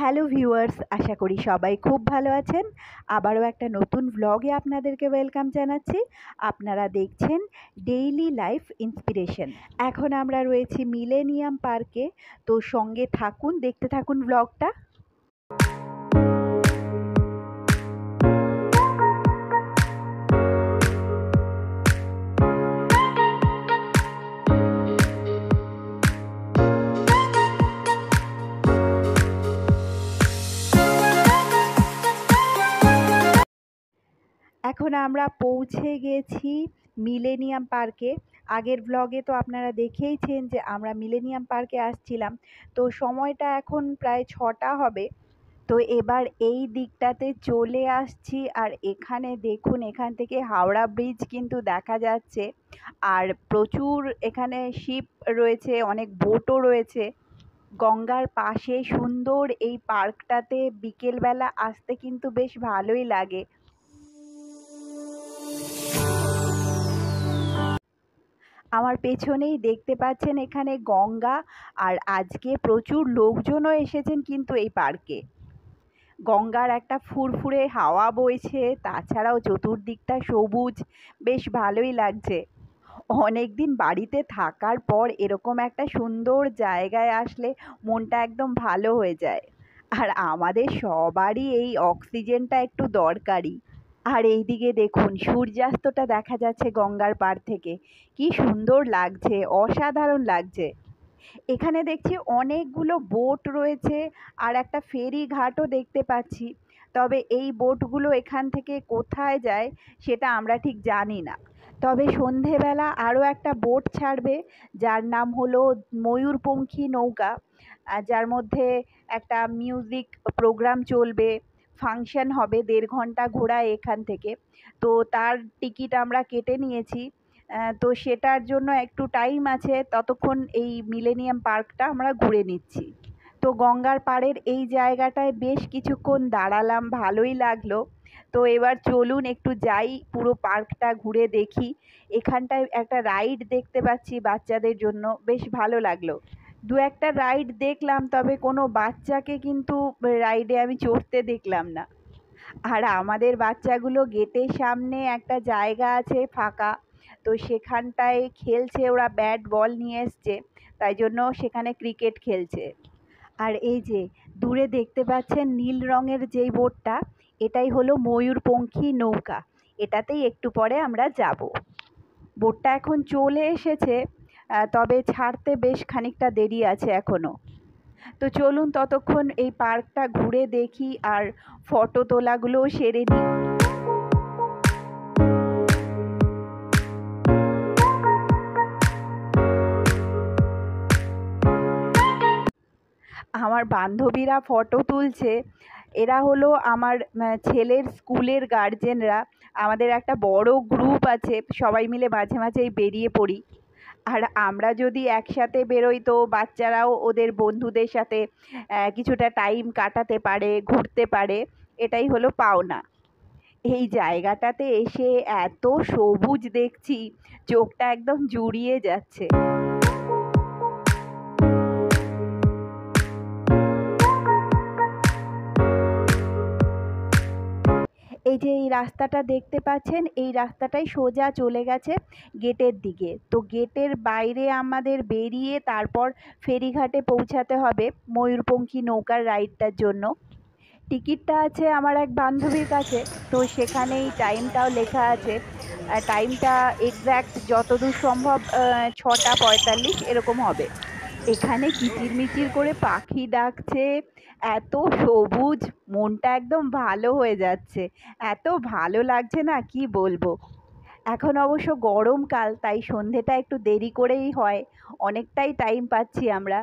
Hello viewers, আশা করি সবাই খুব ভালো আছেন। আবারও একটা নতুন ভ্লগে আপনাদেরকে ওয়েলকাম জানাচ্ছি। আপনারা দেখছেন ডেইলি লাইফ ইন্সপিরেশন। এখন আমরা রয়েছি মিলেনিয়াম পার্কে। তো সঙ্গে থাকুন, দেখতে থাকুন ভ্লগটা। এখন আমরা পৌঁছে গেছি মিলেনিয়াম পার্কে। আগের ব্লগে তো আপনারা দেখেইছেন যে আমরা মিলেনিয়াম পার্কে আসছিলাম। তো সময়টা এখন প্রায় 6টা হবে। তো এবার এই দিকটাতে চলে আসছি, আর এখানে দেখুন, এখান থেকে হাওড়া ব্রিজ কিন্তু দেখা যাচ্ছে। আর প্রচুর এখানে শিপ রয়েছে, অনেক বোটও রয়েছে। গঙ্গার পাশে সুন্দর এই পার্কটাতে বিকেলবেলা আসতে কিন্তু বেশ ভালোই লাগে। আমার পেছনেই দেখতে পাচ্ছেন এখানে গঙ্গা, আর আজকে প্রচুর লোকজনও এসেছেন কিন্তু এই পার্কে। গঙ্গার একটা ফুরফুরে হাওয়া বইছে, তাছাড়াও চতুর্দিকটা সবুজ, বেশ ভালোই লাগছে। অনেক দিন বাড়িতে থাকার পর এরকম একটা সুন্দর জায়গায় আসলে মনটা একদম ভালো হয়ে যায়। আর আমাদের সবারই এই অক্সিজেনটা একটু দরকারি। আর এইদিকে দেখুন, সূর্যাস্তটা দেখা যাচ্ছে গঙ্গার পাড় থেকে। কি সুন্দর লাগছে, অসাধারণ লাগছে। এখানে দেখছি অনেকগুলো বোট রয়েছে, আর একটা ফেরি ঘাটও দেখতে পাচ্ছি। তবে এই বোটগুলো এখান থেকে কোথায় যায় সেটা আমরা ঠিক জানি না। তবে সন্ধেবেলা আরও একটা বোট ছাড়বে, যার নাম হলো ময়ূরপঙ্খী নৌকা, যার মধ্যে একটা মিউজিক প্রোগ্রাম চলবে, ফাংশন হবে, 1.5 ঘন্টা ঘোরায় এখান থেকে। তো তার টিকিট আমরা কেটে নিয়েছি। তো সেটার জন্য একটু টাইম আছে, ততক্ষণ এই মিলেনিয়াম পার্কটা আমরা ঘুরে নিচ্ছি। তো গঙ্গার পাড়ের এই জায়গাটায় বেশ কিছুক্ষণ দাঁড়ালাম, ভালোই লাগলো। তো এবার চলুন একটু যাই, পুরো পার্কটা ঘুরে দেখি। এখানটায় একটা রাইড দেখতে পাচ্ছি বাচ্চাদের জন্য, বেশ ভালো লাগলো। দু একটা রাইড দেখলাম, তবে কোনো বাচ্চাকে কিন্তু রাইডে আমি চড়তে দেখলাম না। আর আমাদের বাচ্চাগুলো গেটের সামনে একটা জায়গা আছে ফাঁকা, তো সেখানটায় খেলছে, ওরা ব্যাট বল নিয়ে এসছে, তাই জন্য সেখানে ক্রিকেট খেলছে। আর এই যে দূরে দেখতে পাচ্ছেন নীল রঙের যেই বোটটা, এটাই হলো ময়ূরপঙ্খী নৌকা। এটাতেই একটু পরে আমরা যাব। বোটটা এখন চলে এসেছে, তবে ছাড়তে বেশ খানিকটা দেরি আছে এখনো। তো চলুন ততক্ষণ এই পার্কটা ঘুরে দেখি, আর ফটো তোলাগুলোও সেরে নিই। আমার বান্ধবীরা ফটো তুলছে। এরা হলো আমার ছেলের স্কুলের গার্জেনরা। আমাদের একটা বড় গ্রুপ আছে, সবাই মিলে মাঝে মাঝেই বেরিয়ে পড়ি। আর আমরা যদি একসাথে বেরোই তো বাচ্চারাও ওদের বন্ধুদের সাথে কিছুটা টাইম কাটাতে পারে, ঘুরতে পারে। এটাই হলো পাওনা। এই জায়গাটাতে এসে এত সবুজ দেখছি, চোখটা একদম জুড়িয়ে যাচ্ছে। এই যে এই রাস্তাটা দেখতে পাচ্ছেন, এই রাস্তাটাই সোজা চলে গেছে গেটের দিকে। তো গেটের বাইরে আমাদের বেরিয়ে তারপর ফেরিঘাটে পৌঁছাতে হবে ময়ূরপঙ্খী নৌকার রাইডটার জন্য। টিকিটটা আছে আমার এক বান্ধবীর কাছে, তো সেখানেই টাইমটাও লেখা আছে। টাইমটা এক্স্যাক্ট যতদূর সম্ভব 6:45 এরকম হবে। এখানে কিচিরমিচির করে পাখি ডাকছে, এত সবুজ, মনটা একদম ভালো হয়ে যাচ্ছে। এত ভালো লাগছে না, কি বলবো। এখন অবশ্য গরমকাল, তাই সন্ধেটা একটু দেরি করেই হয়, অনেকটাই টাইম পাচ্ছি আমরা।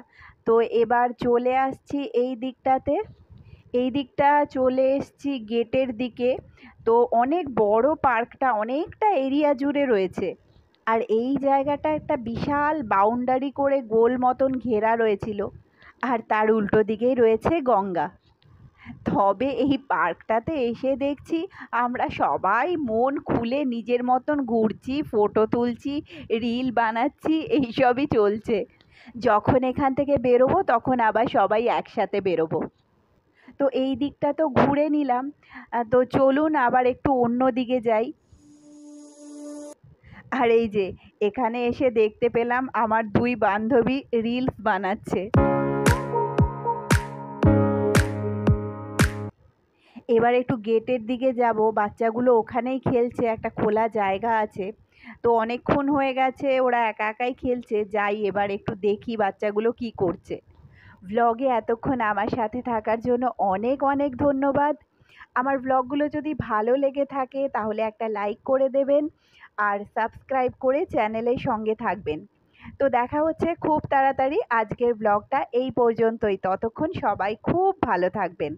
তো এবার চলে আসছি এই দিকটাতে। এই দিকটা চলে এসছি গেটের দিকে। তো অনেক বড় পার্কটা, অনেকটা এরিয়া জুড়ে রয়েছে। আর এই জায়গাটা একটা বিশাল বাউন্ডারি করে গোল মতন ঘেরা রয়েছিল, আর তার উল্টো দিকেই রয়েছে গঙ্গা। তবে এই পার্কটাতে এসে দেখছি আমরা সবাই মন খুলে নিজের মতন ঘুরছি, ফটো তুলছি, রিল বানাচ্ছি, এইসবই চলছে। যখন এখান থেকে বেরোবো তখন আবার সবাই একসাথে বেরোবো। তো এই দিকটা তো ঘুরে নিলাম, তো চলুন আবার একটু অন্য দিকে যাই। আর এই যে এখানে এসে দেখতে পেলাম আমার দুই বান্ধবী রিলস বানাচ্ছে। এবার একটু গেটের দিকে যাব, বাচ্চাগুলো ওখানেই খেলছে, একটা খোলা জায়গা আছে। তো অনেকক্ষণ হয়ে গেছে ওরা একা একাই খেলছে, যাই এবার একটু দেখি বাচ্চাগুলো কি করছে। ভ্লগে এতক্ষণ আমার সাথে থাকার জন্য অনেক অনেক ধন্যবাদ। আমার ভ্লগগুলো যদি ভালো লেগে থাকে তাহলে একটা লাইক করে দেবেন আর সাবস্ক্রাইব করে চ্যানেলের সঙ্গে থাকবেন। তো দেখা হচ্ছে খুব তাড়াতাড়ি। আজকের ব্লগটা এই পর্যন্তই। ততক্ষণ সবাই খুব ভালো থাকবেন।